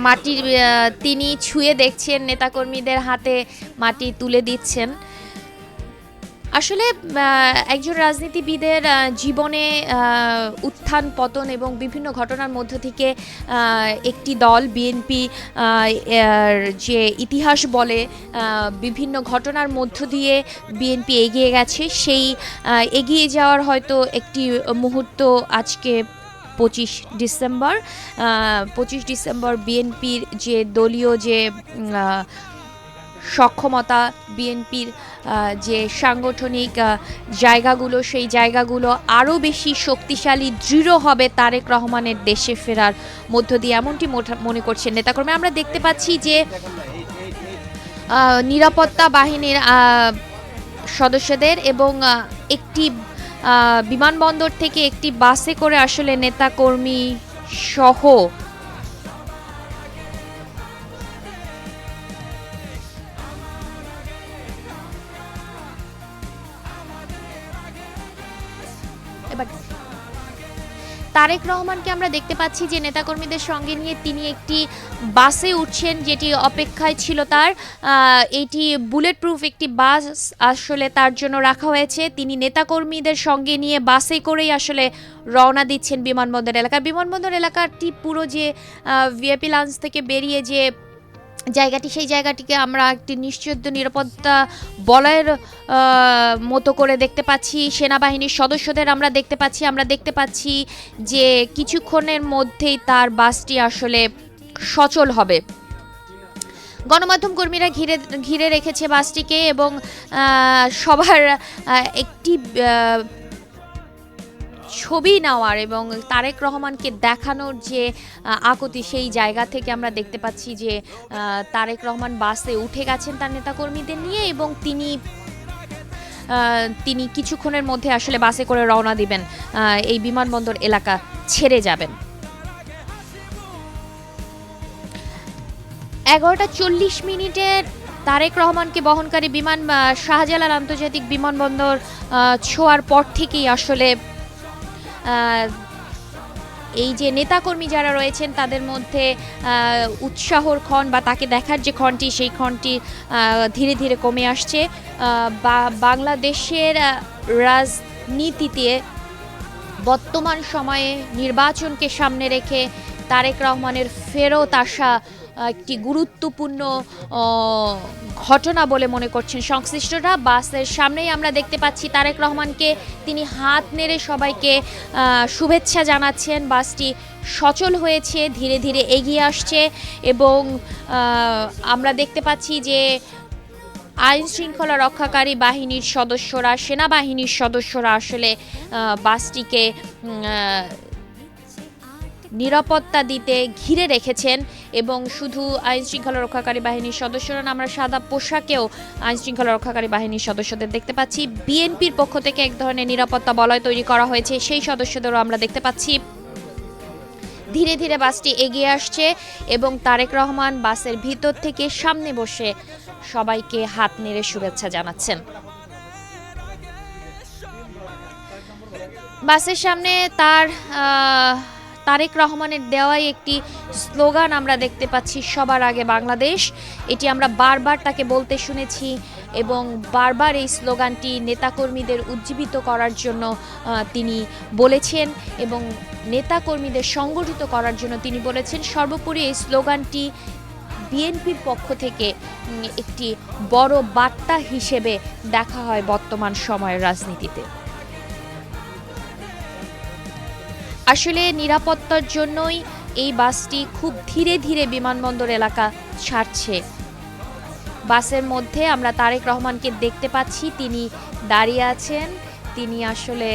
মাটি তিনি ছুঁয়ে দেখছেন, নেতাকর্মীদের হাতে মাটি তুলে দিচ্ছেন। আসলে একজন রাজনীতিবিদের জীবনে উত্থান পতন এবং বিভিন্ন ঘটনার মধ্য থেকে একটি দল বিএনপি যে ইতিহাস বলে বিভিন্ন ঘটনার মধ্য দিয়ে বিএনপি এগিয়ে গেছে, সেই এগিয়ে যাওয়ার হয়তো একটি মুহূর্ত আজকে 25 ডিসেম্বর। 25 ডিসেম্বর বিএনপির যে দলীয় যে সক্ষমতা, বিএনপির যে সাংগঠনিক জায়গাগুলো, সেই জায়গাগুলো আরও বেশি শক্তিশালী দৃঢ় হবে তারেক রহমানের দেশে ফেরার মধ্য দিয়ে, এমনটি মনে করছেন নেতাকর্মী। আমরা দেখতে পাচ্ছি যে নিরাপত্তা বাহিনীর সদস্যদের এবং একটি বিমানবন্দর থেকে একটি বাসে করে আসলে নেতাকর্মী সহ এবার তারেক রহমানকে আমরা দেখতে পাচ্ছি যে নেতাকর্মীদের সঙ্গে নিয়ে তিনি একটি বাসে উঠছেন, যেটি অপেক্ষায় ছিল তার। এটি বুলেট প্রুফ একটি বাস আসলে তার জন্য রাখা হয়েছে। তিনি নেতাকর্মীদের সঙ্গে নিয়ে বাসে করেই আসলে রওনা দিচ্ছেন বিমানবন্দর এলাকাটি পুরো যে ভিআইপি লঞ্চ থেকে বেরিয়ে যে জায়গাটি, সেই জায়গাটিকে আমরা একটি নিশ্চিত নিরাপত্তা বলয়ের মতো করে দেখতে পাচ্ছি। সেনাবাহিনীর সদস্যদের আমরা দেখতে পাচ্ছি যে কিছুক্ষণের মধ্যেই তার বাসটি আসলে সচল হবে। গণমাধ্যম কর্মীরা ঘিরে রেখেছে বাসটিকে এবং সবার একটি ছবি নেওয়ার এবং তারেক রহমানকে দেখানোর যে আকুতি, সেই জায়গা থেকে আমরা দেখতে পাচ্ছি যে তারেক রহমান বাসে উঠে গেছেন তার নেতাকর্মীদের নিয়ে এবং তিনি কিছুক্ষণের মধ্যে আসলে বাসে করে রওনা দিবেন, এই বিমানবন্দর এলাকা ছেড়ে যাবেন। 11:40 তারেক রহমানকে বহনকারী বিমান শাহজালাল আন্তর্জাতিক বিমানবন্দর ছোঁয়ার পর থেকেই আসলে এই যে নেতাকর্মী যারা রয়েছেন তাদের মধ্যে উৎসাহর ক্ষণ বা তাকে দেখার যে ক্ষণটি, সেই ক্ষণটি ধীরে ধীরে কমে আসছে। বাংলাদেশের রাজনীতিতে বর্তমান সময়ে নির্বাচনকে সামনে রেখে তারেক রহমানের ফেরত আসা একটি গুরুত্বপূর্ণ ঘটনা বলে মনে করছেন সংশ্লিষ্টরা। বাসের সামনেই আমরা দেখতে পাচ্ছি তারেক রহমানকে, তিনি হাত নেড়ে সবাইকে শুভেচ্ছা জানাচ্ছেন। বাসটি সচল হয়েছে, ধীরে ধীরে এগিয়ে আসছে এবং আমরা দেখতে পাচ্ছি যে আইন শৃঙ্খলা রক্ষাকারী বাহিনীর সদস্যরা, সেনাবাহিনীর সদস্যরা আসলে বাসটিকে নিরাপত্তা দিতে ঘিরে রেখেছেন এবং শুধু আইন শৃঙ্খলা রক্ষাকারী বাহিনীর সদস্যরা না, আমরা সাদা পোশাকেও আইন শৃঙ্খলা রক্ষাকারী বাহিনীর সদস্যদের দেখতে পাচ্ছি। বিএনপির পক্ষ থেকে এক ধরনের নিরাপত্তা বলয় তৈরি করা হয়েছে, সেই সদস্যদেরও আমরা দেখতে পাচ্ছি। ধীরে ধীরে বাসটি এগিয়ে আসছে এবং তারেক রহমান বাসের ভিতর থেকে সামনে বসে সবাইকে হাত নেড়ে শুভেচ্ছা জানাচ্ছেন। বাসের সামনে তারেক রহমানের দেওয়াই একটি স্লোগান আমরা দেখতে পাচ্ছি, সবার আগে বাংলাদেশ। এটি আমরা বারবার তাকে বলতে শুনেছি এবং বারবার এই স্লোগানটি নেতাকর্মীদের উজ্জীবিত করার জন্য তিনি বলেছেন এবং নেতাকর্মীদের সংগঠিত করার জন্য তিনি বলেছেন। সর্বোপরি এই স্লোগানটি বিএনপির পক্ষ থেকে একটি বড় বার্তা হিসেবে দেখা হয় বর্তমান সময়ের রাজনীতিতে। আসলে নিরাপত্তার জন্যই এই বাসটি খুব ধীরে ধীরে বিমানবন্দর এলাকা ছাড়ছে। বাসের মধ্যে আমরা তারেক রহমানকে দেখতে পাচ্ছি, তিনি দাঁড়িয়ে আছেন। তিনি আসলে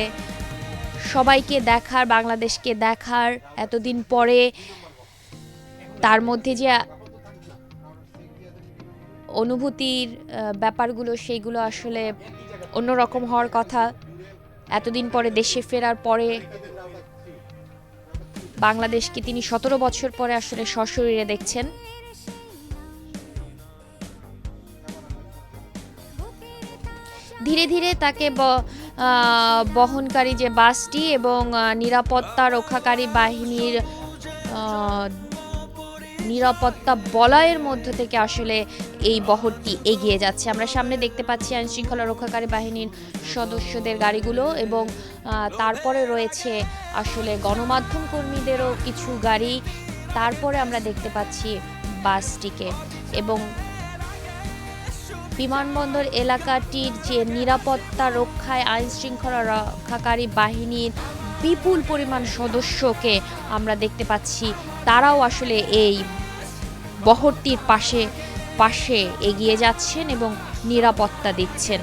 সবাইকে দেখার, বাংলাদেশকে দেখার, এতদিন পরে তার মধ্যে যে অনুভূতির ব্যাপারগুলো, সেইগুলো আসলে অন্যরকম হওয়ার কথা। এতদিন পরে দেশে ফেরার পরে বাংলাদেশকে তিনি 17 বছর পরে আসলে সশরীরে দেখছেন। ধীরে ধীরে তাকে বহনকারী যে বাসটি এবং নিরাপত্তা রক্ষাকারী বাহিনীর নিরাপত্তা বলয়ের মধ্য থেকে আসলে এই বহরটি এগিয়ে যাচ্ছে। আমরা সামনে দেখতে পাচ্ছি আইন শৃঙ্খলা রক্ষাকারী বাহিনীর সদস্যদের গাড়িগুলো, এবং তারপরে রয়েছে আসলে গণমাধ্যম কর্মীদেরও কিছু গাড়ি। তারপরে আমরা দেখতে পাচ্ছি বাসটিকে, এবং বিমানবন্দর এলাকাটির যে নিরাপত্তা রক্ষায় আইন শৃঙ্খলা রক্ষাকারী বাহিনীর বিপুল পরিমাণ সদস্যকে আমরা দেখতে পাচ্ছি, তারাও আসলে এই বহরটির পাশে পাশে এগিয়ে যাচ্ছেন এবং নিরাপত্তা দিচ্ছেন।